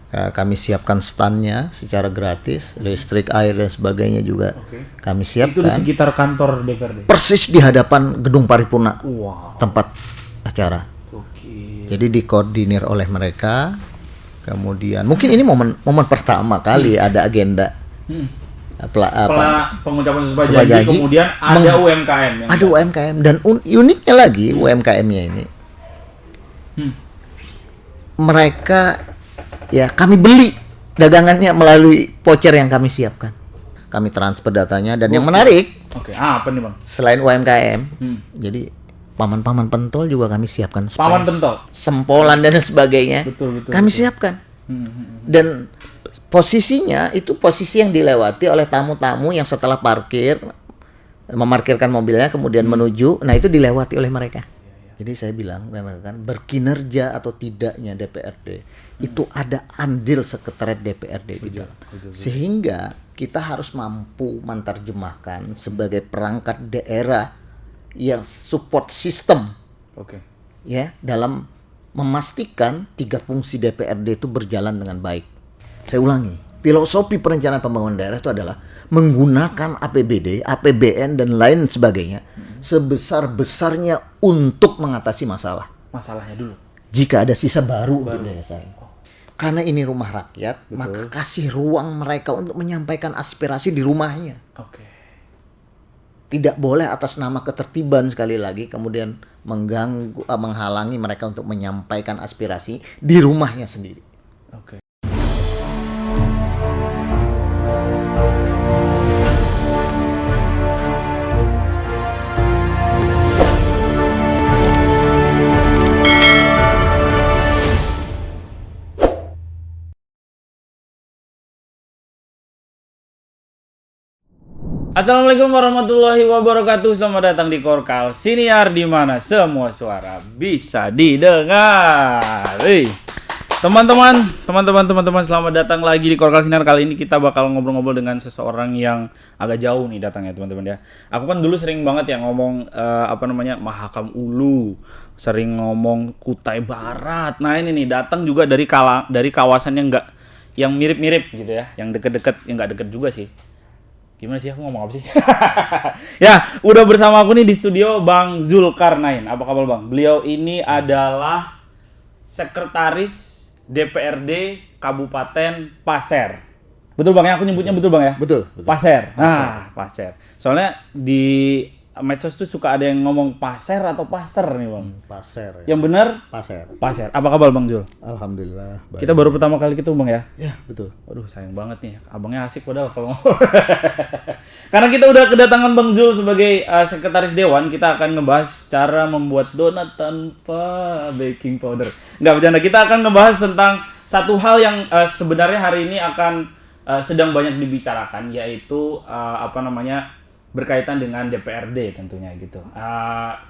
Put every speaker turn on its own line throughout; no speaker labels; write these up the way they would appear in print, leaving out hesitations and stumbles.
Kami siapkan standnya secara gratis, listrik, air dan sebagainya juga kami siapkan.
Itu di sekitar kantor DPRD.
Persis di hadapan gedung paripurna,
Wow.
tempat acara. Jadi dikoordinir oleh mereka. Kemudian mungkin ini momen pertama kali ada agenda
pengucapan sumpah janji, kemudian ada UMKM.
Ada UMKM dan uniknya lagi UMKM-nya ini. Mereka ya kami beli dagangannya melalui voucher yang kami siapkan. Kami transfer datanya dan yang menarik.
Apa nih Bang?
Selain UMKM, jadi paman-paman pentol juga kami siapkan.
Paman pentol,
sempolan dan sebagainya.
Betul.
Kami siapkan. Dan posisinya itu posisi yang dilewati oleh tamu-tamu yang setelah memarkirkan mobilnya kemudian menuju, nah itu dilewati oleh mereka. Jadi saya bilang kan berkinerja atau tidaknya DPRD itu ada andil sekretariat DPRD di dalam. Sehingga kita harus mampu menerjemahkan sebagai perangkat daerah yang support system. Ya, dalam memastikan 3 fungsi DPRD itu berjalan dengan baik. Saya ulangi, filosofi perencanaan pembangunan daerah itu adalah menggunakan APBD, APBN dan lain sebagainya sebesar-besarnya untuk mengatasi masalahnya dulu. Jika ada sisa baru untuk daya saing. Karena ini rumah rakyat, maka kasih ruang mereka untuk menyampaikan aspirasi di rumahnya. Tidak boleh atas nama ketertiban sekali lagi kemudian mengganggu, menghalangi mereka untuk menyampaikan aspirasi di rumahnya sendiri.
Assalamualaikum warahmatullahi wabarakatuh. Selamat datang di Korkal Siniar, di mana semua suara bisa didengar. Teman-teman, selamat datang lagi di Korkal Siniar. Kali ini kita bakal ngobrol-ngobrol dengan seseorang yang agak jauh nih datangnya, teman-teman ya. Aku kan dulu sering banget ya ngomong Mahakam Ulu, sering ngomong Kutai Barat. Nah, ini nih datang juga dari kawasan yang mirip-mirip gitu ya, yang deket-deket, yang nggak deket juga sih. Gimana sih, aku ngomong apa sih? Ya, udah bersama aku nih di studio Bang Zulkarnain. Apa kabar Bang? Beliau ini adalah sekretaris DPRD Kabupaten Pasir. Betul Bang ya? Aku nyebutnya betul Bang ya?
Betul.
Pasir. Nah, Pasir. Soalnya di medsos tuh suka ada yang ngomong Pasir atau Pasir nih Bang.
Pasir.
Yang benar? Pasir. Apa kabar Bang Zul?
Alhamdulillah. Baik.
Kita baru pertama kali ketemu Bang ya?
Ya, betul.
Waduh, sayang banget nih. Abangnya asik padahal kalau Karena kita udah kedatangan Bang Zul sebagai sekretaris dewan, kita akan ngebahas cara membuat donat tanpa baking powder. Nggak bercanda, kita akan ngebahas tentang satu hal yang sebenarnya hari ini akan sedang banyak dibicarakan, yaitu berkaitan dengan DPRD tentunya gitu.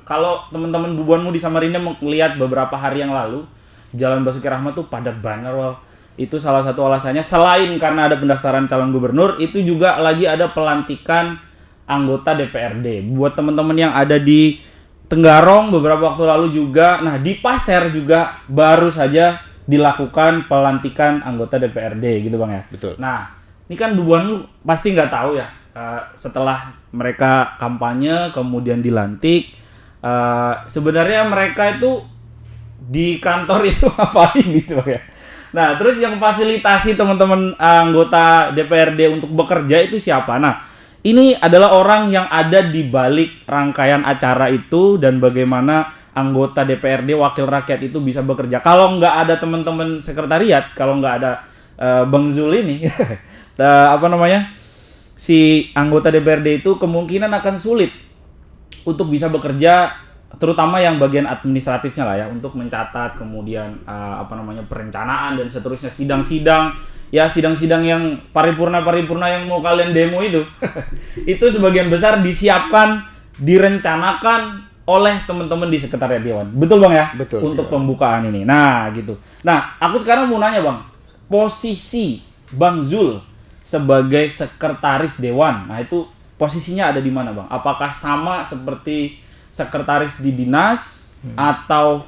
Kalau teman-teman bubuanmu di Samarinda melihat beberapa hari yang lalu, Jalan Basuki Rahmat tuh padat banget, itu salah satu alasannya. Selain karena ada pendaftaran calon gubernur, itu juga lagi ada pelantikan anggota DPRD. Buat teman-teman yang ada di Tenggarong beberapa waktu lalu juga, nah di Pasir juga baru saja dilakukan pelantikan anggota DPRD gitu Bang ya.
Betul.
Nah, ini kan bubuanmu pasti nggak tahu ya. Setelah mereka kampanye kemudian dilantik, sebenarnya mereka itu di kantor itu ngapain gitu ya. Nah, terus yang fasilitasi teman-teman anggota DPRD untuk bekerja itu siapa? Nah, ini adalah orang yang ada di balik rangkaian acara itu dan bagaimana anggota DPRD wakil rakyat itu bisa bekerja. Kalau nggak ada teman-teman sekretariat, kalau nggak ada Bang Zul ini, si anggota DPRD itu kemungkinan akan sulit untuk bisa bekerja, terutama yang bagian administratifnya lah ya, untuk mencatat kemudian perencanaan dan seterusnya, sidang-sidang yang paripurna yang mau kalian demo itu itu sebagian besar disiapkan, direncanakan oleh teman-teman di sekretariat dewan. Betul Bang ya?
Betul.
Untuk pembukaan ini. Nah, gitu. Nah, aku sekarang mau nanya Bang, posisi Bang Zul sebagai sekretaris dewan, nah itu posisinya ada di mana Bang? Apakah sama seperti sekretaris di dinas atau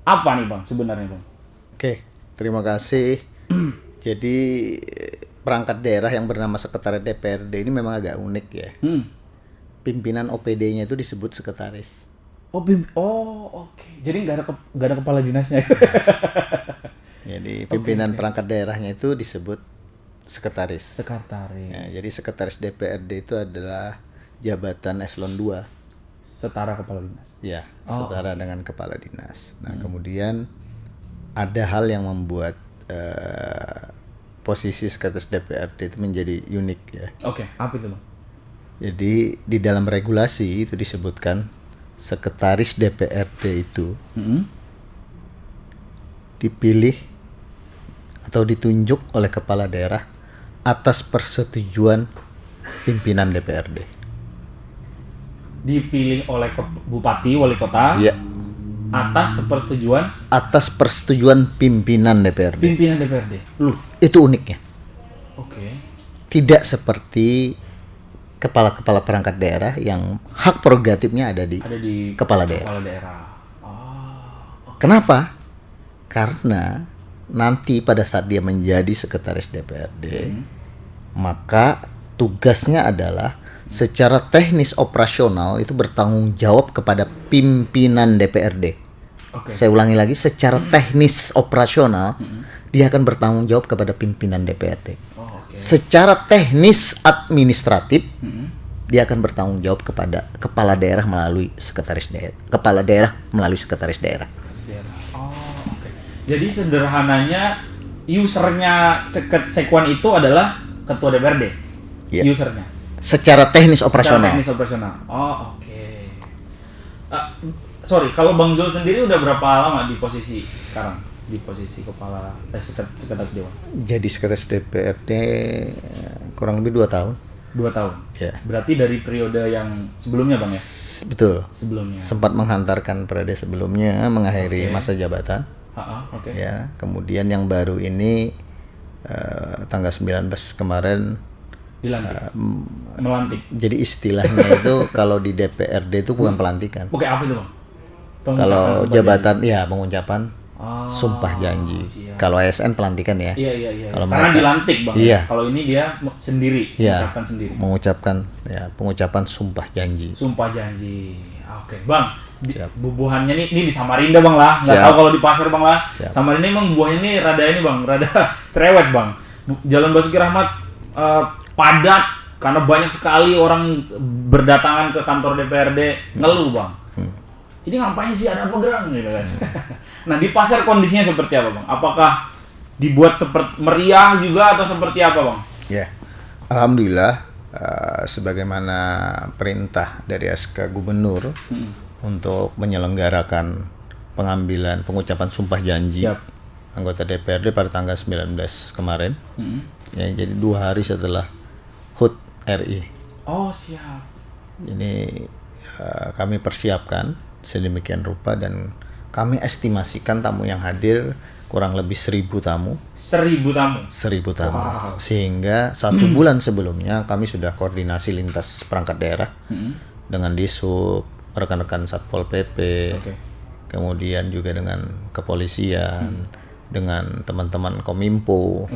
apa nih Bang sebenarnya Bang?
Oke, terima kasih. Jadi perangkat daerah yang bernama Sekretariat DPRD ini memang agak unik ya. Pimpinan OPD-nya itu disebut sekretaris.
Oke. Jadi nggak ada kepala dinasnya.
Jadi pimpinan perangkat daerahnya itu disebut sekretaris.
Sekretaris.
Ya, jadi sekretaris DPRD itu adalah jabatan eselon 2.
Setara kepala dinas.
Ya, setara dengan kepala dinas. Nah, kemudian ada hal yang membuat posisi sekretaris DPRD itu menjadi unik ya.
Oke, apa itu Bang?
Jadi di dalam regulasi itu disebutkan sekretaris DPRD itu dipilih atau ditunjuk oleh kepala daerah atas persetujuan pimpinan DPRD.
Dipilih oleh bupati, wali kota.
Iya.
Atas
persetujuan pimpinan DPRD.
Pimpinan DPRD.
Itu uniknya.
Oke.
Tidak seperti kepala-kepala perangkat daerah yang hak prerogatifnya ada di kepala daerah. Kenapa? Karena nanti pada saat dia menjadi sekretaris DPRD, maka tugasnya adalah secara teknis operasional itu bertanggung jawab kepada pimpinan DPRD. Saya ulangi lagi, secara teknis operasional dia akan bertanggung jawab kepada pimpinan DPRD. Secara teknis administratif dia akan bertanggung jawab kepada kepala daerah melalui sekretaris daerah. Kepala daerah melalui sekretaris daerah.
Jadi sederhananya usernya Sekwan itu adalah ketua DPRD.
Yeah.
Usernya.
Secara teknis operasional.
Oke. Sorry, kalau Bang Zul sendiri udah berapa lama di posisi sekarang? Di posisi kepala sekretaris dewan?
Jadi sekretaris DPRD kurang lebih 2 tahun.
2 tahun?
Ya.
Berarti dari periode yang sebelumnya Bang ya?
Betul.
Sebelumnya.
Sempat menghantarkan periode sebelumnya, mengakhiri masa jabatan. Ya, kemudian yang baru ini tanggal 19 kemarin
melantik.
Jadi istilahnya itu kalau di DPRD itu bukan pelantikan.
Oke, apa itu Bang?
Kalau jabatan ya pengucapan sumpah janji. Kalau ASN pelantikan ya.
Iya.
Kalau
karena dilantik Bang.
Iya.
Kalau ini dia sendiri, mengucapkan sendiri.
Mengucapkan ya pengucapan sumpah janji.
Sumpah janji. Oke, Bang. Bubuhannya ini di Samarinda Bang lah. Nggak tahu kalau di pasar Bang lah. Samarinda emang buahnya ini rada cerewet Bang. Jalan Basuki Rahmat padat karena banyak sekali orang berdatangan ke kantor DPRD ngeluh Bang. Ini ngapain sih, ada apa gerang gitu kan. Nah, di pasar kondisinya seperti apa Bang? Apakah dibuat seperti meriah juga atau seperti apa Bang?
Ya, alhamdulillah sebagaimana perintah dari SK Gubernur untuk menyelenggarakan pengucapan sumpah janji anggota DPRD pada tanggal 19 kemarin. Ya, jadi 2 hari setelah HUT RI.
Oh, siap.
Ini kami persiapkan sedemikian rupa dan kami estimasikan tamu yang hadir kurang lebih 1.000 tamu.
1.000 tamu?
1.000 tamu.
Wow.
Sehingga 1 bulan sebelumnya kami sudah koordinasi lintas perangkat daerah dengan Disub, rekan-rekan Satpol PP, kemudian juga dengan kepolisian, dengan teman-teman Kominfo.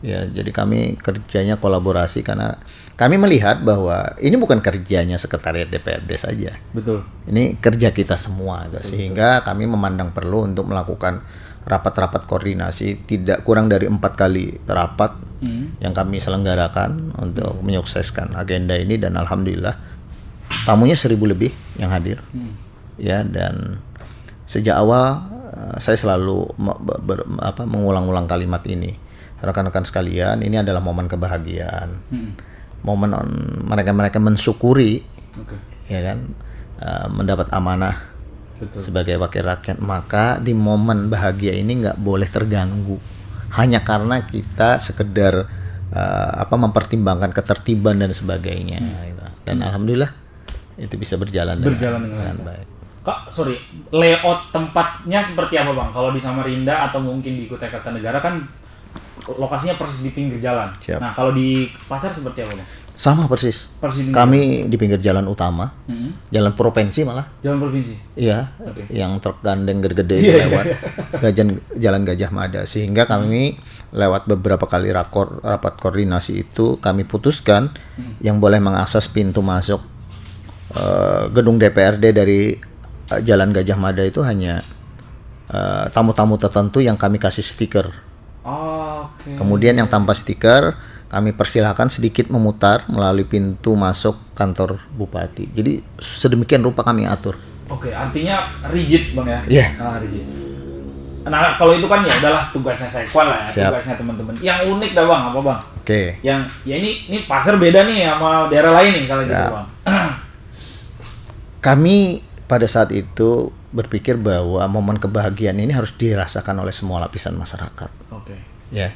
Ya, jadi kami kerjanya kolaborasi karena kami melihat bahwa ini bukan kerjanya sekretariat DPRD saja.
Betul.
Ini kerja kita semua, sehingga kami memandang perlu untuk melakukan rapat-rapat koordinasi tidak kurang dari 4 kali rapat yang kami selenggarakan untuk menyukseskan agenda ini, dan alhamdulillah tamunya 1.000 lebih yang hadir. Ya, dan sejak awal saya selalu mengulang-ulang kalimat ini. Rekan-rekan sekalian, ini adalah momen kebahagiaan, momen mereka mensyukuri, ya kan, mendapat amanah sebagai wakil rakyat. Maka di momen bahagia ini nggak boleh terganggu hanya karena kita sekedar mempertimbangkan ketertiban dan sebagainya. Gitu. Dan alhamdulillah itu bisa berjalan dengan baik.
Kak, sorry, layout tempatnya seperti apa Bang? Kalau di Samarinda atau mungkin di Kutai Kartanegara kan lokasinya persis di pinggir jalan. Nah, kalau di pasar seperti apa Bang?
Sama persis.
Persis di
Kami di pinggir jalan utama, jalan provinsi malah.
jalan provinsi.
Iya,
Oke.
yang truk gandeng gede-gede itu lewat Jalan Gajah Mada. Sehingga kami lewat beberapa kali rapat koordinasi itu kami putuskan yang boleh mengakses pintu masuk gedung DPRD dari Jalan Gajah Mada itu hanya tamu-tamu tertentu yang kami kasih stiker.
Oke.
Kemudian yang tanpa stiker kami persilahkan sedikit memutar melalui pintu masuk kantor bupati. Jadi sedemikian rupa kami atur.
Oke, artinya rigid Bang ya?
Iya.
Rigid. Nah, kalau itu kan ya udahlah tugasnya Sekwan lah ya,
Siap.
tugasnya teman-teman. Yang unik dah Bang, apa Bang?
Oke.
Yang ya ini pasar beda nih sama daerah lain nih misalnya gitu
Ya.
Bang.
Kami pada saat itu berpikir bahwa momen kebahagiaan ini harus dirasakan oleh semua lapisan masyarakat.
Oke.
Ya.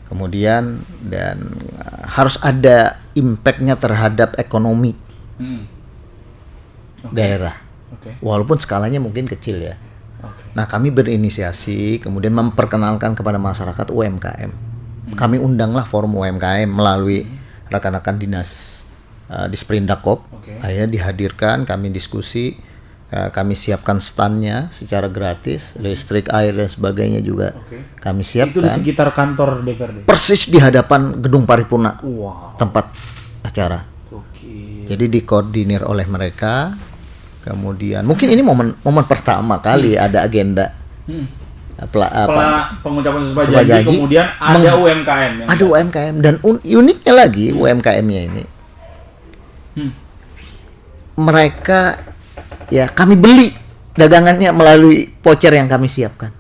Kemudian dan harus ada impact-nya terhadap ekonomi daerah.
Oke.
Walaupun skalanya mungkin kecil ya.
Oke.
Nah, kami berinisiasi kemudian memperkenalkan kepada masyarakat UMKM. Kami undanglah forum UMKM melalui rekan-rekan dinas di Sprindakop.
Oke.
Akhirnya dihadirkan, kami diskusi, kami siapkan standnya secara gratis, listrik, air dan sebagainya juga
Oke.
kami
Itu di
siapkan.
sekitar kantor DPRD.
Persis di hadapan gedung paripurna
Wow.
tempat acara.
Oke.
Jadi dikoordinir oleh mereka. Kemudian mungkin ini momen pertama kali ada agenda
Pengucapan sumpah
Sumpah
janji,
janji,
kemudian ada UMKM yang
ada UMKM dan uniknya lagi UMKM-nya ini mereka ya kami beli dagangannya melalui voucher yang kami siapkan.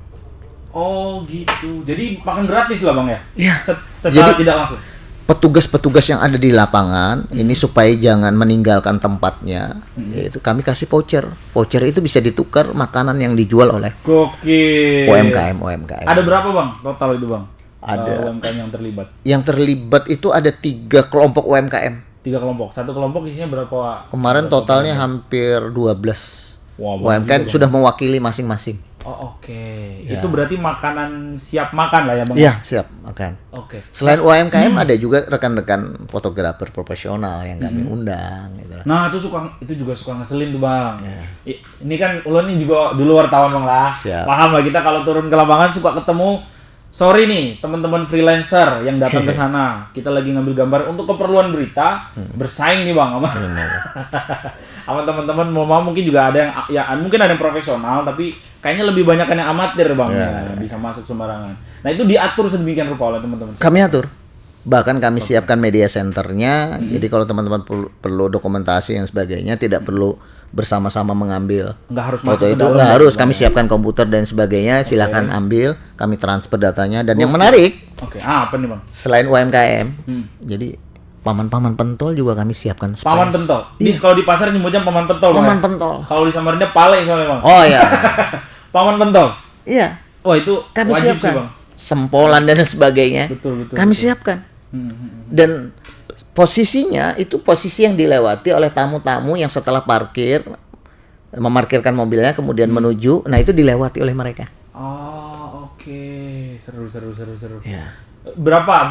Oh gitu. Jadi makan gratis lah Bang ya?
Iya.
Secara
Jadi-
tidak langsung.
Petugas-petugas yang ada di lapangan ini supaya jangan meninggalkan tempatnya, yaitu kami kasih voucher. Voucher itu bisa ditukar makanan yang dijual oleh
Gokil.
UMKM.
Ada berapa Bang total itu Bang?
Ada.
UMKM yang terlibat.
Yang terlibat itu ada 3 kelompok UMKM.
3 kelompok. Satu kelompok isinya berapa?
Kemarin totalnya hampir 12
Wah,
UMKM sudah mewakili masing-masing.
Oh oke.
Ya.
Itu berarti makanan siap makan lah ya Bang?
Iya, siap makan.
Oke.
Selain UMKM ada juga rekan-rekan fotografer profesional yang kami undang gitu.
Nah itu juga suka ngeselin tuh Bang. Ini kan ulun ini juga dulu wartawan Bang lah.
Siap.
Paham lah kita kalau turun ke lapangan suka ketemu. Sorry nih teman-teman freelancer yang datang ke sana. Kita lagi ngambil gambar untuk keperluan berita, bersaing nih Bang sama sama teman-teman mau mungkin juga ada yang ya mungkin ada yang profesional tapi kayaknya lebih banyak yang amatir Bang ya, bisa masuk sembarangan. Nah itu diatur sedemikian rupa oleh teman-teman.
Kami atur. Bahkan kami siapkan media centernya. Jadi kalau teman-teman perlu dokumentasi dan sebagainya tidak perlu bersama-sama mengambil
Nggak harus
foto
masuk ke
itu.
dalam
Nggak
ya,
harus.
Bang,
Kami
ya?
siapkan komputer dan sebagainya. Silahkan ambil. Kami transfer datanya. Dan yang menarik
Oke, apa nih Bang?
selain UMKM, jadi paman-paman pentol juga kami siapkan space.
Paman pentol. Kalau di pasar nyebutnya paman pentol. Bang,
Paman
ya?
pentol.
Kalau di Samarinda pale soalnya Bang.
Oh ya,
Paman pentol.
iya.
Wah itu
Kami
wajib
siapkan
sih Bang.
sempolan dan sebagainya.
Betul.
Kami siapkan. Dan posisinya itu posisi yang dilewati oleh tamu-tamu yang setelah parkir memarkirkan mobilnya kemudian menuju. Nah itu dilewati oleh mereka.
Oh oke, seru.
Ya.
Berapa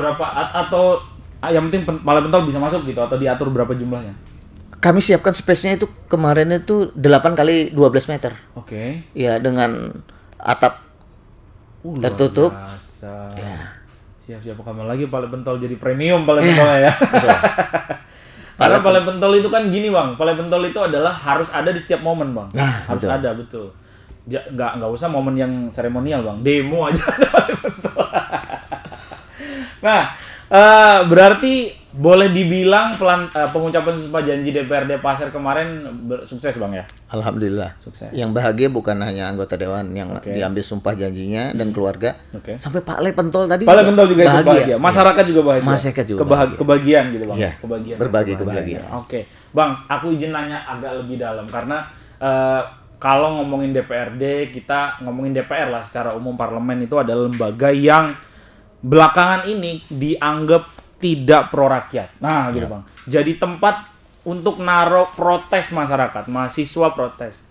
atau yang penting pala pentol bisa masuk gitu atau diatur berapa jumlahnya?
Kami siapkan space-nya itu kemarin itu 8 kali 12 meter.
Oke.
Ya dengan atap
Luar
tertutup.
biasa.
Ya.
Siap-siap kapan lagi pala pentol jadi premium pala pentolnya ya. Karena pala pentol itu kan gini Bang, pala pentol itu adalah harus ada di setiap momen Bang.
Nah,
harus
betul.
ada betul. Nggak usah momen yang seremonial Bang, demo aja ada pala pentol. Nah, berarti boleh dibilang pengucapan sumpah janji DPRD Pasir kemarin sukses Bang ya?
Alhamdulillah.
Sukses.
Yang bahagia bukan hanya anggota dewan yang diambil sumpah janjinya dan keluarga,
Oke.
sampai Pak Le Pentol tadi
Pala pentol juga ikut bahagia. Masyarakat juga bahagia.
Masyarakat juga bahagia.
Kebahagiaan gitu Bang.
Iya,
Kebahagiaan.
berbagi
rasa bahagia.
kebahagiaan.
Oke. Bang, aku izin nanya agak lebih dalam karena kalau ngomongin DPRD, kita ngomongin DPR lah secara umum, parlemen itu adalah lembaga yang belakangan ini dianggap tidak pro rakyat. Nah, gitu Bang. Jadi tempat untuk naruh protes masyarakat, mahasiswa protes,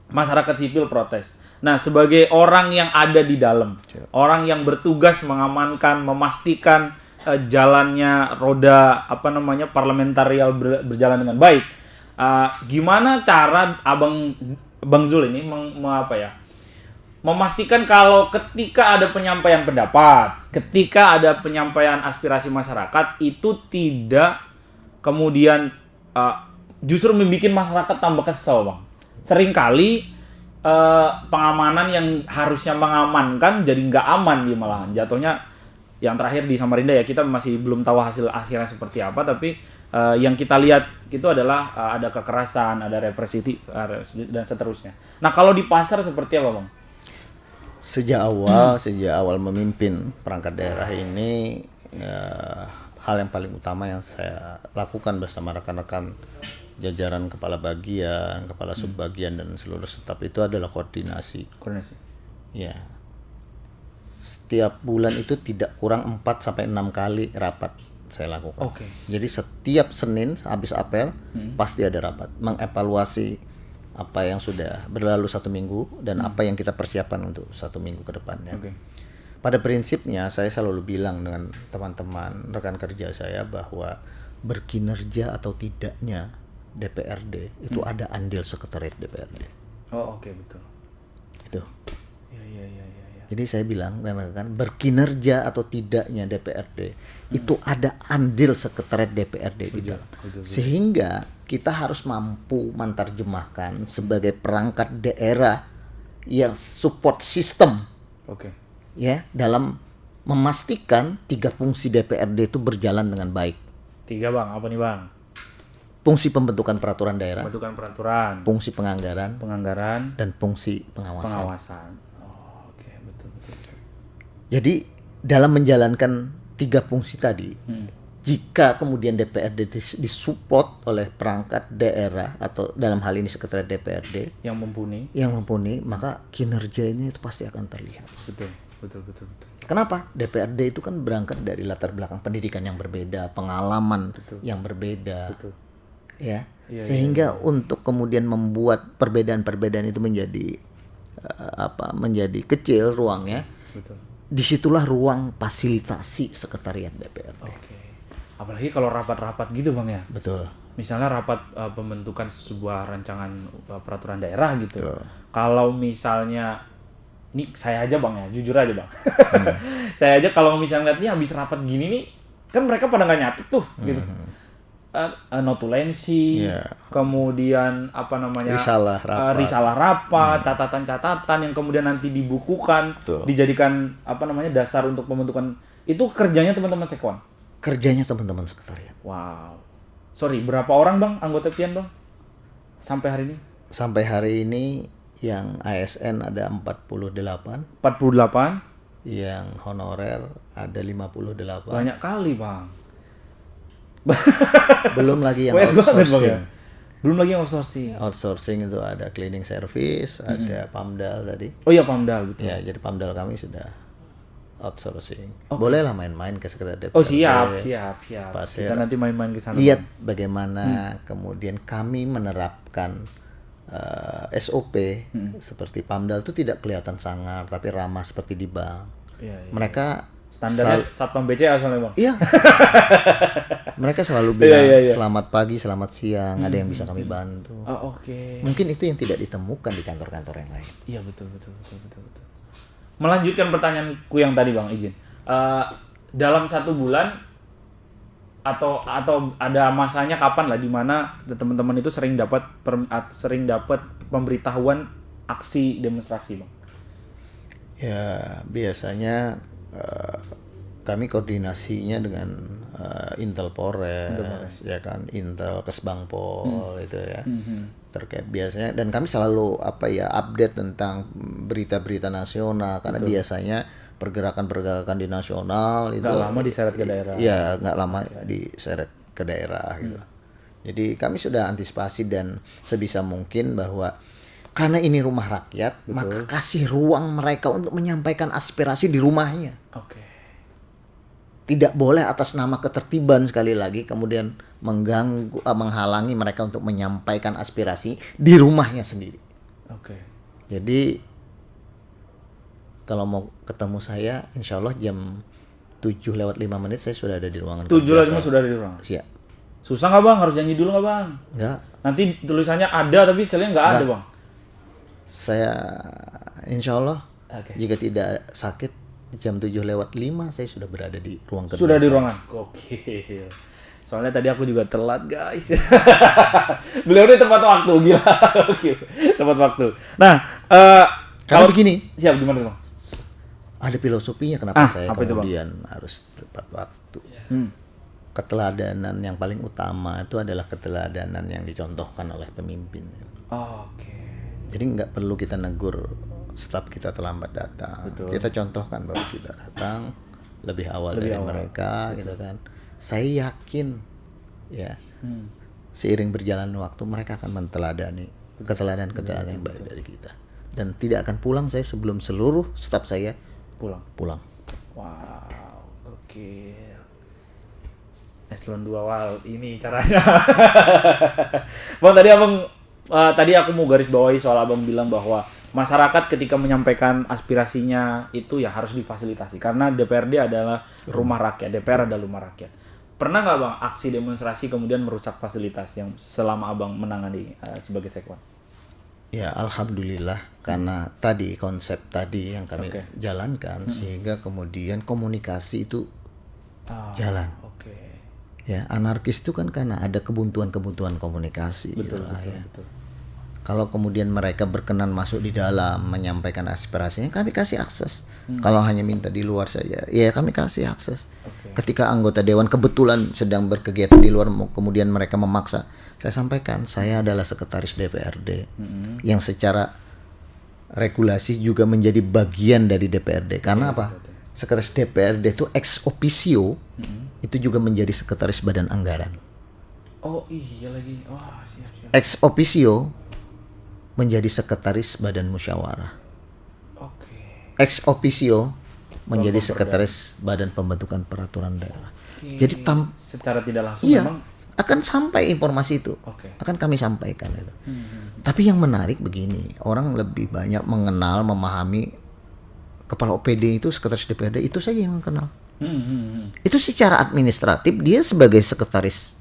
masyarakat sipil protes. Nah, sebagai orang yang ada di dalam, orang yang bertugas mengamankan, memastikan jalannya roda parlamentarial berjalan dengan baik. Gimana cara Bang Zul ini memastikan kalau ketika ada penyampaian pendapat, ketika ada penyampaian aspirasi masyarakat itu tidak kemudian justru membuat masyarakat tambah kesel, Bang. Seringkali pengamanan yang harusnya mengamankan jadi nggak aman dia malahan. Jatuhnya yang terakhir di Samarinda ya, kita masih belum tahu hasil akhirnya seperti apa, tapi yang kita lihat itu adalah ada kekerasan, ada represi dan seterusnya. Nah, kalau di pasar seperti apa, Bang?
Sejak awal memimpin perangkat daerah ini, hal yang paling utama yang saya lakukan bersama rekan-rekan jajaran kepala bagian, kepala subbagian dan seluruh staf itu adalah koordinasi. Ya. Setiap bulan itu tidak kurang 4 sampai 6 kali rapat saya lakukan. Jadi setiap Senin habis apel pasti ada rapat mengevaluasi apa yang sudah berlalu 1 minggu dan apa yang kita persiapkan untuk 1 minggu ke depannya. Pada prinsipnya saya selalu bilang dengan teman-teman rekan kerja saya bahwa berkinerja atau tidaknya DPRD itu ada andil sekretariat DPRD.
Betul.
Itu.
Iya.
Jadi saya bilang kan berkinerja atau tidaknya DPRD itu ada andil sekretariat DPRD di dalam. Sehingga kita harus mampu menerjemahkan sebagai perangkat daerah yang support system. Ya, dalam memastikan 3 fungsi DPRD itu berjalan dengan baik.
3, Bang. Apa nih, Bang?
Fungsi pembentukan peraturan daerah, fungsi penganggaran, dan fungsi pengawasan. Betul. Jadi dalam menjalankan 3 fungsi tadi, jika kemudian DPRD disupport oleh perangkat daerah atau dalam hal ini sekretariat DPRD
yang mumpuni,
maka kinerja ini itu pasti akan terlihat.
Betul.
Kenapa? DPRD itu kan berangkat dari latar belakang pendidikan yang berbeda, pengalaman yang berbeda. Ya, sehingga untuk kemudian membuat perbedaan-perbedaan itu menjadi kecil ruangnya. Disitulah ruang fasilitasi sekretariat DPRD.
Apalagi kalau rapat-rapat gitu, Bang ya.
Betul.
Misalnya rapat pembentukan sebuah rancangan peraturan daerah gitu. Kalau misalnya ini saya aja, Bang ya, jujur aja, Bang. Saya aja kalau misalnya lihat nih habis rapat gini nih, kan mereka pada nggak nyatet tuh gitu. Notulensi, kemudian risalah rapat, catatan-catatan yang kemudian nanti dibukukan, dijadikan dasar untuk pembentukan. Itu kerjanya teman-teman sekwan.
Kerjanya teman-teman sekretariat.
Wow. Sorry, berapa orang, Bang, anggota Pian, Bang? Sampai hari ini?
Sampai hari ini yang ASN ada 48.
48?
Yang honorer ada 58.
Banyak kali, Bang.
Belum lagi yang outsourcing. Outsourcing itu ada cleaning service, ada Pamdal tadi.
Oh iya, Pamdal, betul.
Ya, jadi Pamdal kami sudah outsourcing. Bolehlah main-main ke sekretariat DPRD.
Oh, siap.
Pasir.
Kita nanti main-main ke sana.
Lihat bagaimana kemudian kami menerapkan SOP seperti Pamdal itu tidak kelihatan sangar tapi ramah seperti di bank. Mereka
standarnya Satpam BCA soalnya, Bang.
Iya. Mereka selalu bilang selamat pagi, selamat siang, ada yang bisa kami bantu. Mungkin itu yang tidak ditemukan di kantor-kantor yang lain.
Iya, betul. Melanjutkan pertanyaanku yang tadi, Bang, izin. Dalam 1 bulan atau ada masanya kapan lah di mana teman-teman itu sering dapat pemberitahuan aksi demonstrasi, Bang?
Ya, biasanya kami koordinasinya dengan Intel Polres, ya kan, Intel Kesbangpol itu ya. Terkait biasanya, dan kami selalu update tentang berita-berita nasional karena biasanya pergerakan di nasional itu
nggak lama diseret ke daerah.
Iya, nggak lama diseret ke daerah gitu. Jadi kami sudah antisipasi dan sebisa mungkin bahwa karena ini rumah rakyat, maka kasih ruang mereka untuk menyampaikan aspirasi di rumahnya. Tidak boleh atas nama ketertiban sekali lagi kemudian mengganggu, menghalangi mereka untuk menyampaikan aspirasi di rumahnya sendiri. Jadi kalau mau ketemu saya, insya Allah jam 7:05 saya sudah ada di ruangan
7:05 sudah ada di ruangan.
Siap.
Susah nggak bang? Harus janji dulu nggak bang?
Enggak.
Nanti tulisannya ada tapi sekalian nggak ada bang.
Saya insya Allah
Oke.
jika tidak sakit jam 7:05 saya sudah berada di ruang kerja.
Sudah di
saya.
ruangan. Gokil. Soalnya tadi aku juga telat guys. Beliau ini tepat waktu, gila. Gokil. Tepat waktu. Nah,
Kalau begini,
siap gimana bang?
ada filosofinya kenapa saya
apa itu, Bang?
kemudian harus tepat waktu.
Hmm.
Keteladanan yang paling utama itu adalah keteladanan yang dicontohkan oleh pemimpin.
Oke.
Jadi nggak perlu kita negur staf kita terlambat datang.
Betul.
Kita contohkan bahwa kita datang lebih awal
Lebih
dari
awal.
mereka, gitu kan. Saya yakin, ya, seiring berjalan waktu mereka akan menteladani keteladanan yang baik dari kita. Dan tidak akan pulang saya sebelum seluruh staf saya
Pulang. Wow, oke. Eselon 2 awal ini caranya. Bang, tadi aku mau garis bawahi soal abang bilang bahwa masyarakat ketika menyampaikan aspirasinya itu ya harus difasilitasi karena DPRD adalah rumah rakyat, DPR adalah rumah rakyat. Pernah nggak bang aksi demonstrasi kemudian merusak fasilitas yang selama abang menangani sebagai sekwan?
Ya, alhamdulillah karena tadi konsep tadi yang kami
Oke.
jalankan sehingga kemudian komunikasi itu
Ah,
jalan.
Oke.
Ya, anarkis itu kan karena ada kebuntuan-kebuntuan komunikasi.
Betul,
gitulah,
betul,
ya.
betul.
Kalau kemudian mereka berkenan masuk di dalam menyampaikan aspirasinya, kami kasih akses. Kalau hanya minta di luar saja, ya kami kasih akses.
Oke.
Ketika anggota dewan kebetulan sedang berkegiatan di luar, kemudian mereka memaksa, saya sampaikan saya adalah sekretaris DPRD yang secara regulasi juga menjadi bagian dari DPRD. Karena apa? Sekretaris DPRD itu ex officio itu juga menjadi sekretaris badan anggaran.
Oh iya lagi. Wah, siap.
Ex officio menjadi sekretaris badan musyawarah.
Oke.
Ex officio menjadi sekretaris badan pembentukan peraturan daerah. Jadi
Secara tidak langsung
iya,
memang
akan sampai informasi itu.
Oke.
Akan kami sampaikan itu. Tapi yang menarik begini, orang lebih banyak mengenal, memahami kepala OPD itu sekretaris DPRD itu saja yang mengenal. Itu secara administratif dia sebagai sekretaris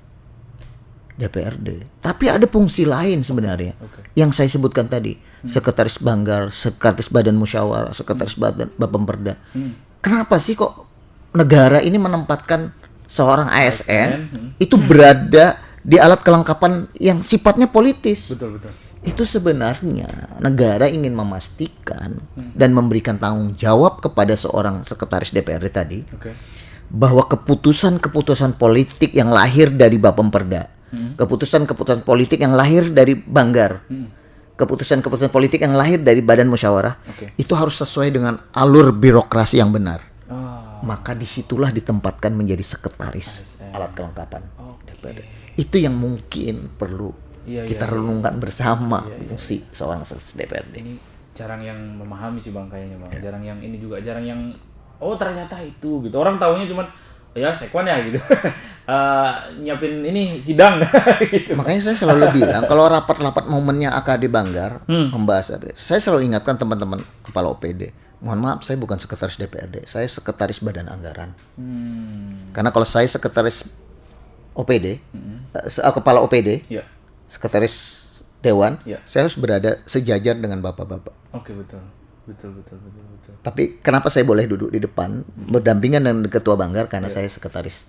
DPRD. Tapi ada fungsi lain sebenarnya. Yang saya sebutkan tadi, sekretaris Banggar, sekretaris Badan Musyawarah, sekretaris Badan Bapemperda. Kenapa sih kok negara ini menempatkan seorang ASN itu berada di alat kelengkapan yang sifatnya politis?
betul.
Itu sebenarnya negara ingin memastikan dan memberikan tanggung jawab kepada seorang sekretaris DPRD tadi
Oke.
bahwa keputusan-keputusan politik yang lahir dari Bapemperda, keputusan-keputusan politik yang lahir dari Banggar, keputusan-keputusan politik yang lahir dari Badan Musyawarah,
Oke.
itu harus sesuai dengan alur birokrasi yang benar.
Ah,
Maka disitulah ditempatkan menjadi sekretaris alat kelengkapan DPRD. Itu yang mungkin perlu
Iya,
kita renungkan bersama fungsi seorang sekretaris DPRD.
ini jarang yang memahami sih bang kayaknya bang.
Iya.
Jarang yang ini juga jarang yang oh ternyata itu gitu. Orang taunya cuman ya sekwan ya gitu. Nyiapin ini sidang gitu.
Makanya saya selalu bilang kalau rapat-rapat momennya AKD Banggar membahas apa, saya selalu ingatkan teman-teman kepala OPD, mohon maaf saya bukan sekretaris DPRD, saya sekretaris Badan Anggaran. Karena kalau saya sekretaris OPD, kepala OPD,
Ya.
sekretaris Dewan,
Ya.
saya harus berada sejajar dengan bapak-bapak.
Oke, betul.
Tapi kenapa saya boleh duduk di depan berdampingan dengan ketua Banggar karena saya sekretaris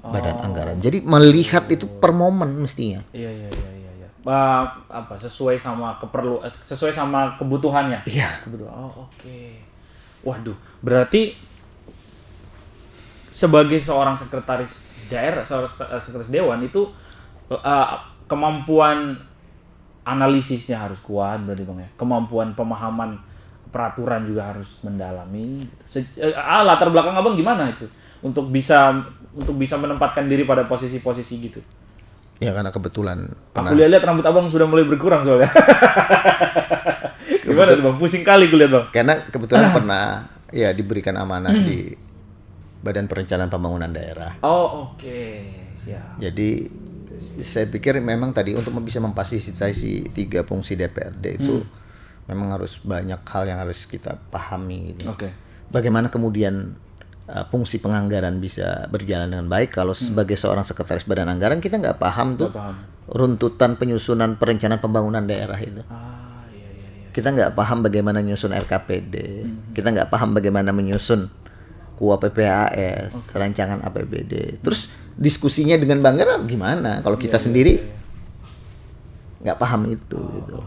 Badan Anggaran. Jadi melihat itu per momen mestinya.
Iya. Apa sesuai sama sesuai sama kebutuhannya.
Iya.
Kebetulan. Oh, oke. Waduh, berarti sebagai seorang sekretaris daerah, seorang sekretaris dewan itu kemampuan analisisnya harus kuat berarti bang ya. Kemampuan pemahaman peraturan juga harus mendalami. Latar belakang abang gimana itu untuk bisa menempatkan diri pada posisi-posisi gitu?
Ya karena kebetulan
Aku lihat rambut abang sudah mulai berkurang soalnya. Gimana tuh bang? Pusing kali kulihat bang.
karena kebetulan pernah ya diberikan amanah di Badan Perencanaan Pembangunan Daerah.
Oh oke, siap.
Jadi saya pikir memang tadi untuk bisa memfasilitasi 3 fungsi DPRD itu memang harus banyak hal yang harus kita pahami gitu.
Oke.
Bagaimana kemudian fungsi penganggaran bisa berjalan dengan baik. Kalau sebagai seorang sekretaris badan anggaran kita nggak paham tuh runtutan penyusunan perencanaan pembangunan daerah itu. Kita nggak paham bagaimana menyusun RKPD, kita nggak paham bagaimana menyusun KUA PPAS, rancangan APBD. Terus diskusinya dengan Bang Gara gimana? Kalau kita sendiri nggak paham itu. Gitu.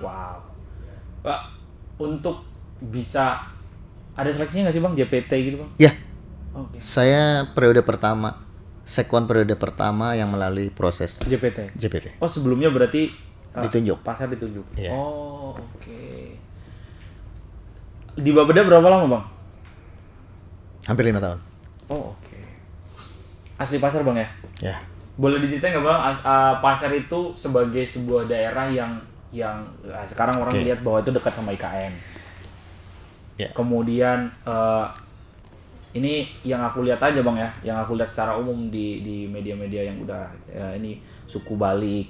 Wow. Pak, untuk bisa ada seleksinya nggak sih Bang, JPT gitu Bang?
Ya. Saya periode pertama, sekwan periode pertama yang melalui proses
JPT.
JPT.
Oh sebelumnya berarti
Ditunjuk.
pasar ditunjuk.
Iya.
Oh oke. Di Bapeda berapa lama Bang?
Hampir 5 tahun.
Oh oke. Asli pasar Bang ya?
Ya.
Boleh diceritain nggak Bang, pasar itu sebagai sebuah daerah yang sekarang orang lihat bahwa itu dekat sama IKN.
Ya.
Kemudian ini yang aku lihat aja Bang ya, yang aku lihat secara umum di media-media yang udah ini suku balik,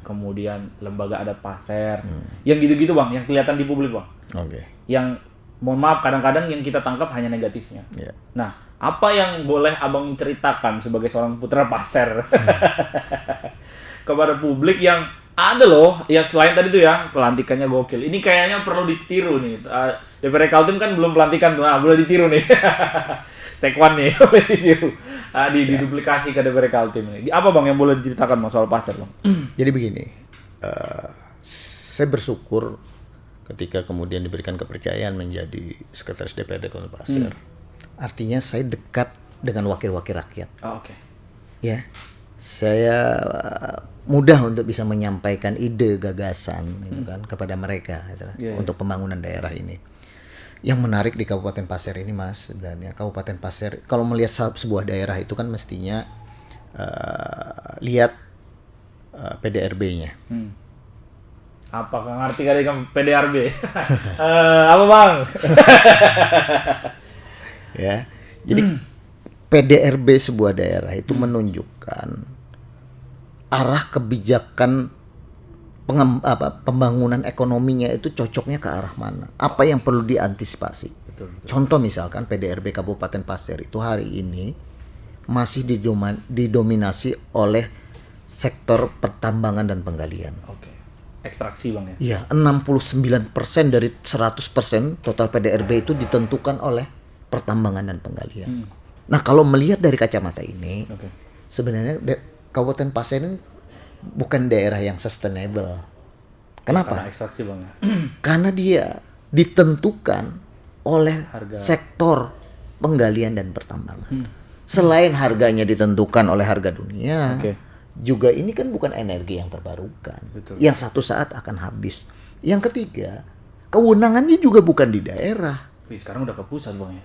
kemudian lembaga adat pasar, yang gitu-gitu Bang, yang kelihatan di publik Bang.
Oke.
Yang mohon maaf kadang-kadang yang kita tangkap hanya negatifnya.
Ya.
Nah, apa yang boleh Abang ceritakan sebagai seorang putra pasar kepada publik yang ada loh, ya selain tadi tuh ya pelantikannya gokil. Ini kayaknya perlu ditiru nih. DPR Kaltim kan belum pelantikan tuh, boleh ditiru nih. Sekwan nih, boleh ditiru. Diduplikasi ke DPR Kaltim ini. Apa Bang yang boleh diceritakan Bang soal pasar Bang?
Jadi begini, saya bersyukur ketika kemudian diberikan kepercayaan menjadi sekretaris DPRD Kota Pasir. Artinya saya dekat dengan wakil-wakil rakyat.
Oh, oke.
Ya, saya mudah untuk bisa menyampaikan ide, gagasan, gitu kan, kepada mereka, gitu, untuk pembangunan daerah ini. Yang menarik di Kabupaten Pasir ini, Mas, sebenarnya Kabupaten Pasir, kalau melihat sebuah daerah itu kan mestinya lihat PDRB-nya.
Apakah ngerti kali kan PDRB? Apa Bang?
Ya, jadi PDRB sebuah daerah itu menunjukkan arah kebijakan pembangunan ekonominya itu cocoknya ke arah mana, apa yang perlu diantisipasi. Betul. Contoh misalkan PDRB Kabupaten Pasir itu hari ini masih didominasi oleh sektor pertambangan dan penggalian.
Oke. Ekstraksi Bang ya?
Iya, 69% dari 100% total PDRB itu ditentukan oleh pertambangan dan penggalian. Nah, kalau melihat dari kacamata ini, sebenarnya Kabupaten Pasir ini bukan daerah yang sustainable. Kenapa?
Karena ekstraksi Bang ya?
Karena dia ditentukan oleh sektor penggalian dan pertambangan. Selain harganya ditentukan oleh harga dunia, juga ini kan bukan energi yang terbarukan. Betul. Yang satu saat akan habis. Yang ketiga, kewenangannya juga bukan di daerah.
Wih, sekarang udah ke pusat Bang ya?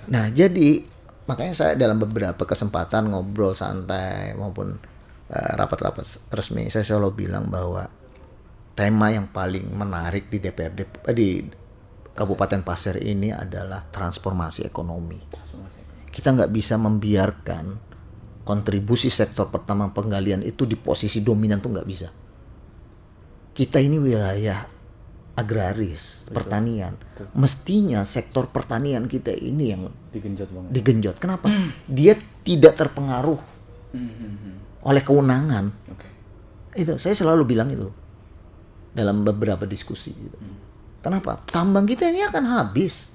Nah, jadi makanya saya dalam beberapa kesempatan ngobrol santai maupun rapat-rapat resmi, saya selalu bilang bahwa tema yang paling menarik di DPRD di Kabupaten Pasir ini adalah transformasi ekonomi. Kita nggak bisa membiarkan kontribusi sektor pertama penggalian itu di posisi dominan, tuh nggak bisa. Kita ini wilayah agraris, pertanian. Mestinya sektor pertanian kita ini yang digenjot. Kenapa? Dia tidak terpengaruh oleh kewenangan. Itu saya selalu bilang itu dalam beberapa diskusi. Gitu. Kenapa? Tambang kita ini akan habis.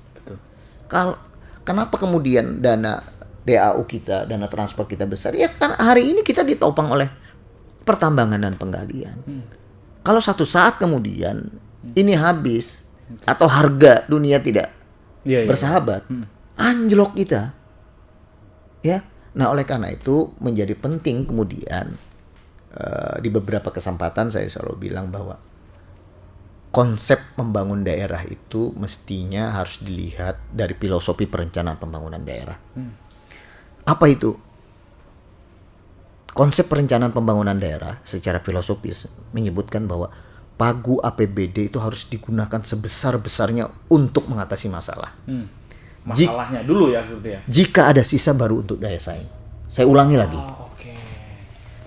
Kenapa kemudian dana DAU kita, dana transport kita besar? Ya kan hari ini kita ditopang oleh pertambangan dan penggalian. Kalau satu saat kemudian ini habis atau harga dunia tidak bersahabat, anjlok kita. Ya. Nah, oleh karena itu menjadi penting kemudian di beberapa kesempatan saya selalu bilang bahwa konsep membangun daerah itu mestinya harus dilihat dari filosofi perencanaan pembangunan daerah. Apa itu? Konsep perencanaan pembangunan daerah secara filosofis menyebutkan bahwa pagu APBD itu harus digunakan sebesar-besarnya untuk mengatasi masalah.
Masalahnya dulu ya gitu ya.
Jika ada sisa baru untuk daya saing. Saya ulangi lagi.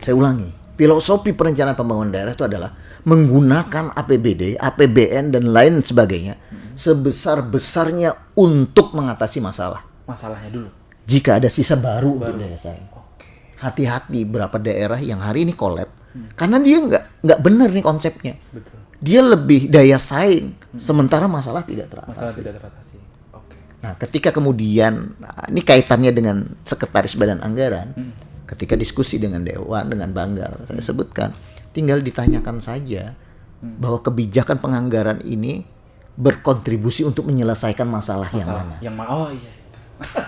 Saya ulangi. Filosofi perencanaan pembangunan daerah itu adalah menggunakan APBD, APBN dan lain sebagainya sebesar-besarnya untuk mengatasi masalah.
masalahnya dulu.
Jika ada sisa baru untuk daya saing.
Oke.
Hati-hati berapa daerah yang hari ini collab karena dia nggak benar nih konsepnya.
Betul.
Dia lebih daya saing sementara masalah tidak
Masalah
teratasi.
tidak teratasi. Oke.
Nah, ketika kemudian ini kaitannya dengan sekretaris Badan Anggaran, ketika diskusi dengan Dewan dengan Banggar, saya sebutkan tinggal ditanyakan saja bahwa kebijakan penganggaran ini berkontribusi untuk menyelesaikan masalah yang mana.
Oh iya itu.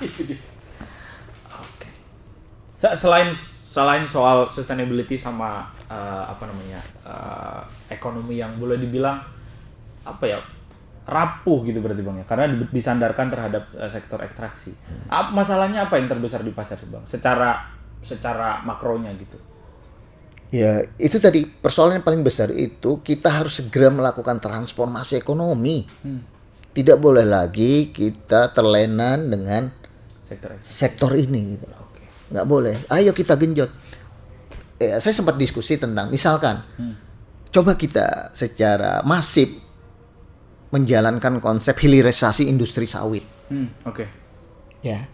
Itu dia. Oke. Selain soal sustainability sama ekonomi yang boleh dibilang rapuh gitu berarti Bang ya, karena disandarkan terhadap sektor ekstraksi. Masalahnya apa yang terbesar di pasar Bang? Secara makronya gitu.
Ya, itu tadi persoalan yang paling besar itu kita harus segera melakukan transformasi ekonomi. Tidak boleh lagi kita terlena dengan sektor ini gitu. Nggak boleh. Ayo kita genjot. Saya sempat diskusi tentang misalkan coba kita secara masif menjalankan konsep hilirisasi industri sawit.
Oke.
Ya.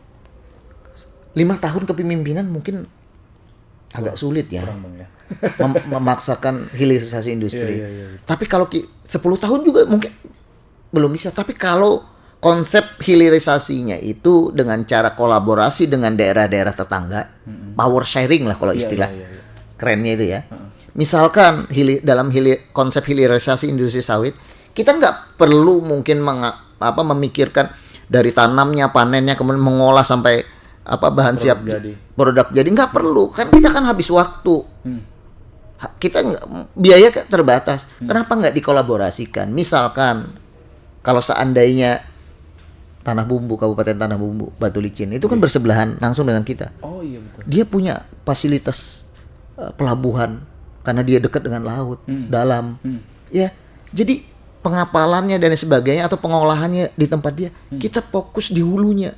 5 tahun kepemimpinan mungkin agak sulit ya.
Kurang Bang ya.
Memaksakan hilirisasi industri.
Iya.
Tapi kalau 10 tahun juga mungkin belum bisa. Tapi kalau konsep hilirisasinya itu dengan cara kolaborasi dengan daerah-daerah tetangga, power sharing lah kalau istilah kerennya itu ya. Misalkan dalam konsep hilirisasi industri sawit, kita nggak perlu mungkin memikirkan dari tanamnya, panennya, kemudian mengolah sampai bahan siap produk jadi, nggak perlu. Kan kita kan habis waktu. Kita biaya terbatas. Kenapa nggak dikolaborasikan? Misalkan kalau seandainya Kabupaten Tanah Bumbu, Batu Licin itu kan bersebelahan langsung dengan kita.
Oh iya betul.
Dia punya fasilitas pelabuhan karena dia dekat dengan laut dalam. Ya, jadi pengapalannya dan sebagainya atau pengolahannya di tempat dia, kita fokus di hulunya.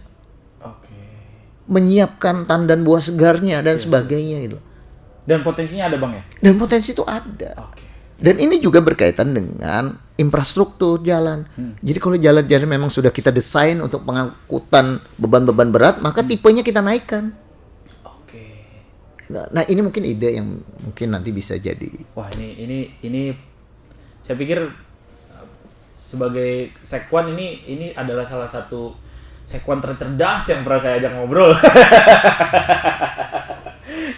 Oke.
Menyiapkan tandan buah segarnya dan sebagainya gitu.
Dan potensinya ada Bang ya?
Dan potensi itu ada.
Oke.
Dan ini juga berkaitan dengan infrastruktur jalan. Jadi kalau jalan-jalan memang sudah kita desain untuk pengangkutan beban-beban berat, maka tipenya kita naikkan.
Oke.
Nah, ini mungkin ide yang mungkin nanti bisa jadi.
Wah, ini saya pikir sebagai sekwan ini adalah salah satu sekwan tercerdas yang pernah saya ajak ngobrol.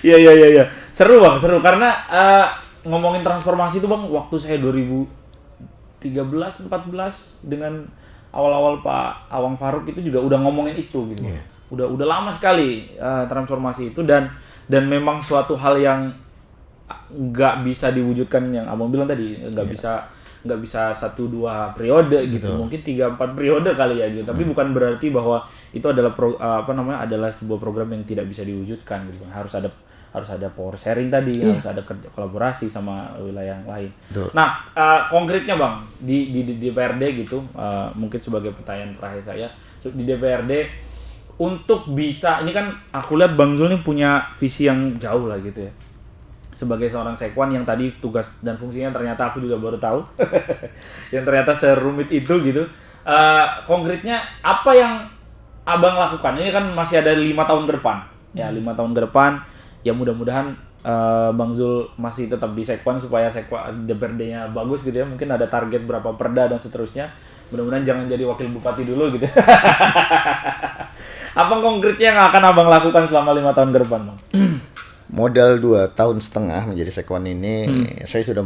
Iya. Seru Bang, seru karena ngomongin transformasi itu Bang, waktu saya 2013-14 dengan awal-awal Pak Awang Faruk itu juga udah ngomongin itu gitu. Yeah. Udah lama sekali transformasi itu dan memang suatu hal yang nggak bisa diwujudkan yang Abang bilang tadi, nggak bisa 1-2 periode gitu. Mungkin 3-4 periode kali ya gitu. Tapi bukan berarti bahwa itu adalah adalah sebuah program yang tidak bisa diwujudkan gitu. Harus ada power sharing tadi, harus ada kolaborasi sama wilayah yang lain.
Betul.
Nah, konkretnya Bang, di DPRD gitu, mungkin sebagai pertanyaan terakhir saya, di DPRD untuk bisa, ini kan aku lihat Bang Zul ini punya visi yang jauh lah gitu ya. Sebagai seorang sekwan yang tadi tugas dan fungsinya ternyata aku juga baru tahu, yang ternyata serumit itu gitu. Konkretnya apa yang Abang lakukan? Ini kan masih ada 5 tahun ke depan, ya 5 tahun ke depan. Ya mudah-mudahan Bang Zul masih tetap di sekwan supaya sekwan DPRD-nya bagus gitu ya. Mungkin ada target berapa perda dan seterusnya. Mudah-mudahan jangan jadi wakil bupati dulu gitu. Apa konkretnya yang akan Abang lakukan selama 5 tahun ke depan, Bang?
Modal 2,5 tahun menjadi sekwan ini, saya sudah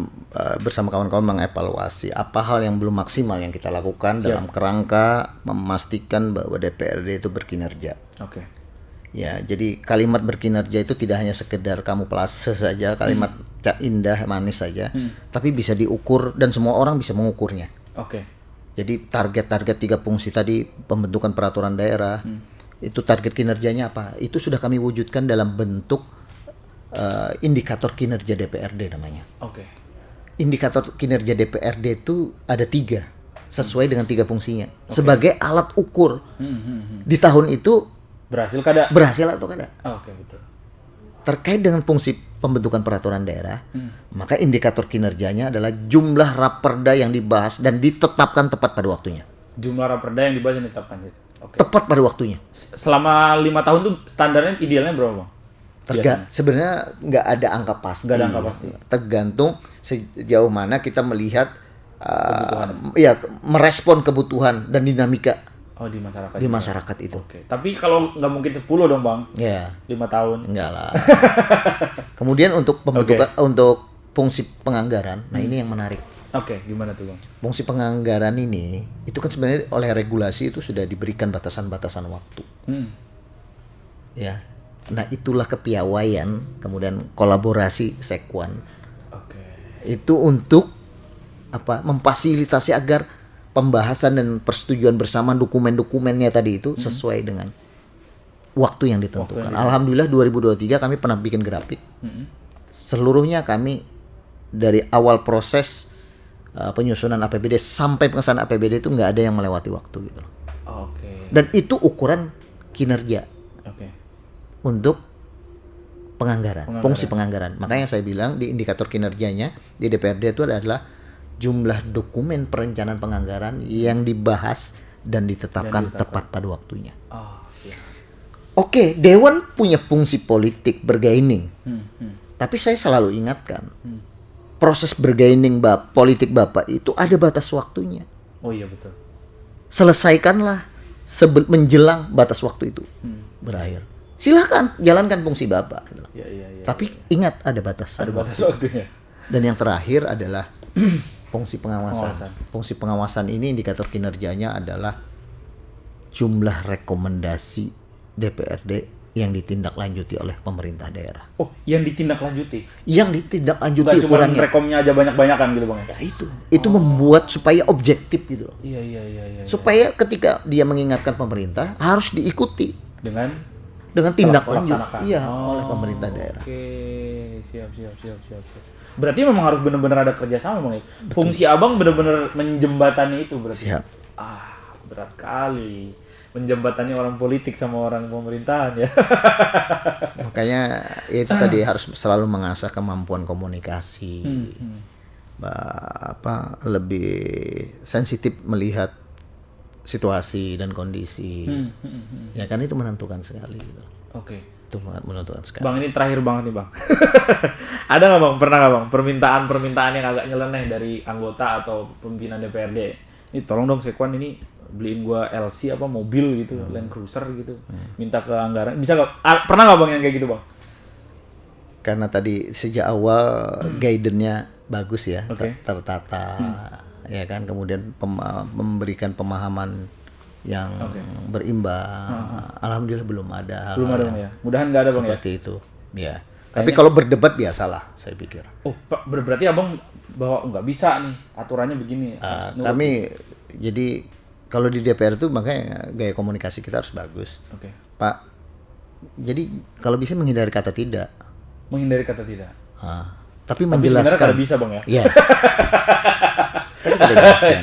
bersama kawan-kawan mengevaluasi apa hal yang belum maksimal yang kita lakukan dalam kerangka memastikan bahwa DPRD itu berkinerja.
Oke.
Ya, jadi kalimat berkinerja itu tidak hanya sekedar kamuflase saja, kalimat indah, manis saja, tapi bisa diukur dan semua orang bisa mengukurnya.
Oke.
Jadi target-target 3 fungsi tadi, pembentukan peraturan daerah, itu target kinerjanya apa? Itu sudah kami wujudkan dalam bentuk indikator kinerja DPRD namanya.
Oke.
Indikator kinerja DPRD itu ada 3, sesuai dengan 3 fungsinya. Sebagai alat ukur di tahun itu
berhasil atau kada? Oke, betul.
Terkait dengan fungsi pembentukan peraturan daerah, maka indikator kinerjanya adalah jumlah raperda yang dibahas dan ditetapkan tepat pada waktunya.
Jumlah raperda yang dibahas dan ditetapkan. Oke.
tepat pada waktunya.
Selama 5 tahun tuh standarnya idealnya berapa, Bang?
Sebenarnya nggak ada angka pasti.
Nggak ada angka pasti.
Tergantung sejauh mana kita melihat ya merespon kebutuhan dan dinamika
Oh, di masyarakat.
di
juga.
masyarakat itu.
Oke. Tapi kalau nggak mungkin 10 dong, Bang.
Ya,
5 tahun.
enggak lah. Kemudian untuk pembentukan untuk fungsi penganggaran, nah ini yang menarik.
Oke, gimana tuh, Bang?
Fungsi penganggaran ini itu kan sebenarnya oleh regulasi itu sudah diberikan batasan-batasan waktu. Ya. Nah, itulah kepiawaian, kemudian kolaborasi Sekwan.
Oke.
Itu untuk memfasilitasi agar pembahasan dan persetujuan bersama dokumen-dokumennya tadi itu sesuai dengan waktu yang ditentukan. Alhamdulillah 2023 kami pernah bikin grafik. Seluruhnya kami dari awal proses penyusunan APBD sampai pengesahan APBD itu nggak ada yang melewati waktu gitu loh.
Oke.
Dan itu ukuran kinerja
Oke.
untuk penganggaran, fungsi penganggaran. Makanya saya bilang di indikator kinerjanya di DPRD itu adalah jumlah dokumen perencanaan penganggaran yang dibahas dan ditetapkan tepat pada waktunya.
Oh, siap.
Oke, Dewan punya fungsi politik bergaining. Tapi saya selalu ingatkan, proses bergaining politik Bapak itu ada batas waktunya.
Oh iya, betul.
Selesaikanlah menjelang batas waktu itu berakhir. Silahkan jalankan fungsi Bapak.
Iya.
Tapi ingat ada batasan.
Ada batas waktunya.
Dan yang terakhir adalah fungsi pengawasan.
Pengawasan.
Fungsi pengawasan ini indikator kinerjanya adalah jumlah rekomendasi DPRD yang ditindaklanjuti oleh pemerintah daerah.
Oh, yang ditindaklanjuti.
Yang ditindaklanjuti
Bukan cuma
ukurannya.
rekomnya aja banyak-banyakan gitu, Bang.
Ya itu membuat supaya objektif gitu loh.
Iya.
Supaya ketika dia mengingatkan pemerintah harus diikuti
Dengan
tindak lanjut
laksanakan.
oleh pemerintah daerah.
Oke, siap. Berarti memang harus benar-benar ada kerjasama, Bang. Fungsi Abang benar-benar menjembatani itu berarti.
Siap.
Berat kali menjembatani orang politik sama orang pemerintahan ya.
Makanya itu tadi harus selalu mengasah kemampuan komunikasi. Lebih sensitif melihat situasi dan kondisi. Ya kan itu menentukan sekali gitu.
Oke.
Itu menentukan sekali.
Bang, ini terakhir banget nih, Bang. Ada nggak, Bang? Pernah nggak, Bang? Permintaan yang agak nyeleneh dari anggota atau pimpinan DPRD. Ini tolong dong Sekwan ini beliin gua LC mobil gitu, Land Cruiser gitu. Minta ke anggaran. Bisa nggak? Pernah nggak, Bang, yang kayak gitu, Bang?
Karena tadi sejak awal guidance-nya bagus ya,
Oke.
tertata, ya kan, kemudian memberikan pemahaman yang berimbang. Alhamdulillah belum ada.
Belum ada, Bang, ya. Mudahan nggak ada, Bang, ya.
Seperti itu, ya. Tapi kalau berdebat biasalah, saya pikir.
Oh, Pak, berarti Abang bahwa nggak bisa nih aturannya begini.
Kami jadi kalau di DPR itu makanya gaya komunikasi kita harus bagus,
Oke.
Pak. Jadi kalau bisa menghindari kata tidak.
Menghindari kata tidak.
Tapi
Tapi sebenarnya
menjelaskan.
kada bisa, Bang, ya.
Iya. Tapi kita jelaskan.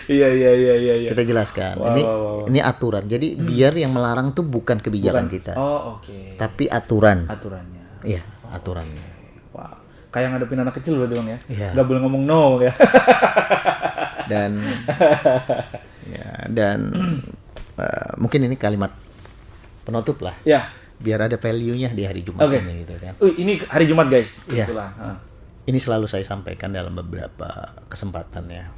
Iya.
Kita jelaskan.
Wow.
Ini aturan. Jadi biar yang melarang tuh bukan kebijakan kita,
Oh, oke.
tapi aturan.
Aturannya.
Iya, aturannya.
Wow. Kayak ngadepin anak kecil berarti, Bang, ya.
Iya.
Nggak boleh ngomong no ya.
Dan mungkin ini kalimat penutup lah.
Ya.
Biar ada value-nya di hari Jumat
Oke.
ini gitu kan.
Ini hari Jumat, guys.
Iya.
Kebetulan.
Ini selalu saya sampaikan dalam beberapa kesempatan ya.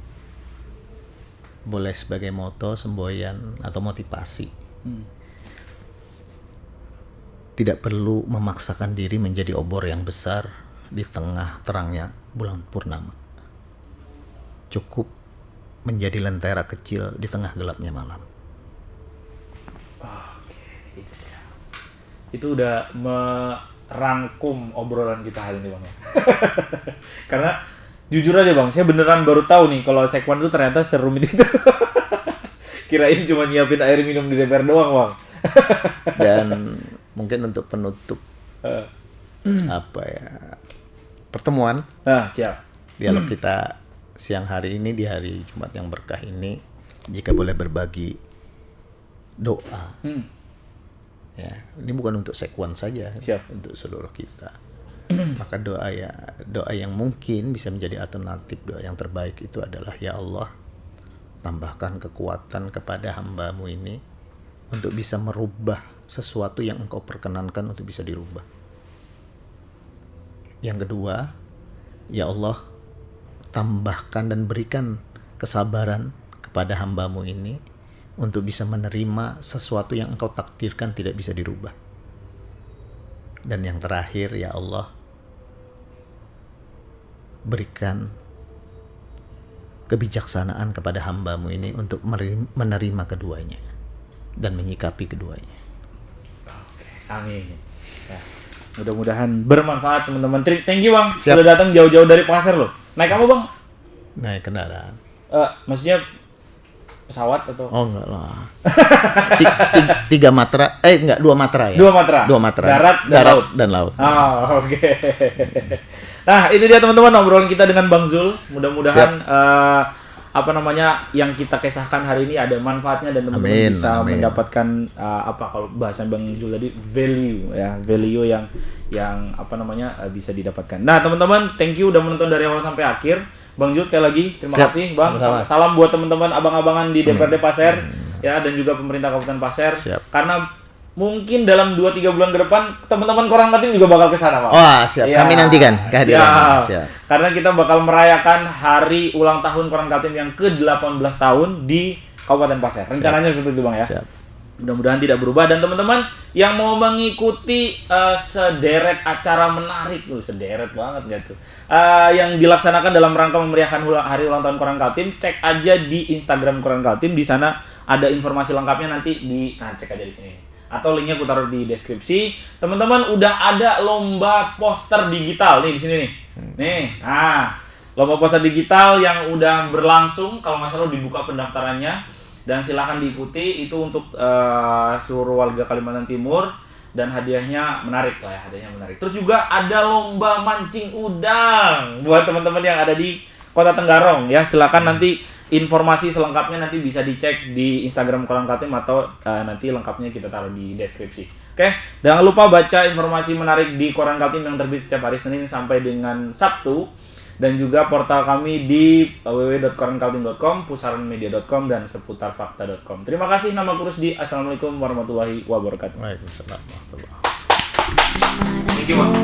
Boleh sebagai moto, semboyan, atau motivasi. Tidak perlu memaksakan diri menjadi obor yang besar di tengah terangnya bulan purnama. Cukup menjadi lentera kecil di tengah gelapnya malam.
Itu udah merangkum obrolan kita hari ini, Bang, ya. Karena jujur aja, Bang, saya beneran baru tahu nih kalau Sekwan itu ternyata serumit itu. Kirain cuma nyiapin air minum di DPR doang, Bang.
Dan mungkin untuk penutup pertemuan
Siap.
dialog kita siang hari ini di hari Jumat yang berkah ini, jika boleh berbagi doa. Ya, ini bukan untuk Sekwan saja,
Siap.
untuk seluruh kita. Maka doa yang mungkin bisa menjadi alternatif, doa yang terbaik itu adalah, ya Allah, tambahkan kekuatan kepada hamba-Mu ini untuk bisa merubah sesuatu yang engkau perkenankan untuk bisa dirubah. Yang kedua, ya Allah, tambahkan dan berikan kesabaran kepada hamba-Mu ini untuk bisa menerima sesuatu yang engkau takdirkan tidak bisa dirubah. Dan yang terakhir, ya Allah, berikan kebijaksanaan kepada hamba-Mu ini untuk menerima keduanya dan menyikapi keduanya.
Amin. Ya. Mudah-mudahan bermanfaat teman-teman. Thank you Bang,
Siap.
sudah datang jauh-jauh dari Pasir loh. Naik apa Bang?
Naik kendaraan.
Maksudnya pesawat atau?
Oh enggak lah. Tiga matra, enggak, 2 matra ya.
2 matra.
2 matra.
Darat
dan laut.
Oh, oke. Nah, itu dia teman-teman obrolan kita dengan Bang Zul. Mudah-mudahan yang kita kisahkan hari ini ada manfaatnya dan teman-teman bisa mendapatkan kalau bahasa Bang Zul tadi value yang bisa didapatkan. Nah, teman-teman, thank you udah menonton dari awal sampai akhir. Bang Zul sekali lagi terima kasih Bang.
Sama-sama.
Salam buat teman-teman abang-abangan di DPRD Pasir ya, dan juga pemerintah Kabupaten Pasir.
Siap.
Karena mungkin dalam 2-3 bulan ke depan teman-teman Koran Kaltim juga bakal ke sana, Pak.
Wah, siap.
Ya,
Kami nantikan kehadiran.
Siap. Karena kita bakal merayakan hari ulang tahun Koran Kaltim yang ke-18 tahun di Kabupaten Pasir. Rencananya seperti itu, Bang ya.
Siap.
Mudah-mudahan tidak berubah, dan teman-teman yang mau mengikuti sederet acara menarik, sederet banget gitu, yang dilaksanakan dalam rangka memeriahkan hari ulang tahun Koran Kaltim, cek aja di Instagram Koran Kaltim. Di sana ada informasi lengkapnya, nanti cek aja di sini. Atau linknya aku taruh di deskripsi. Teman-teman, udah ada lomba poster digital nih di sini nih. Lomba poster digital yang udah berlangsung, kalau nggak salah dibuka pendaftarannya, dan silahkan diikuti. Itu untuk seluruh warga Kalimantan Timur, dan hadiahnya menarik lah ya, Terus juga ada lomba mancing udang buat teman-teman yang ada di Kota Tenggarong ya. Silakan nanti informasi selengkapnya nanti bisa dicek di Instagram Koran Kaltim, atau nanti lengkapnya kita taruh di deskripsi. Oke, jangan lupa baca informasi menarik di Koran Kaltim yang terbit setiap hari Senin sampai dengan Sabtu, dan juga portal kami di www.korankaltim.com, pusaranmedia.com, dan seputarfakta.com. Terima kasih, nama kurus di. Assalamualaikum warahmatullahi wabarakatuh.
Waalaikumsalam warahmatullahi wabarakatuh.
Thank you, Bang.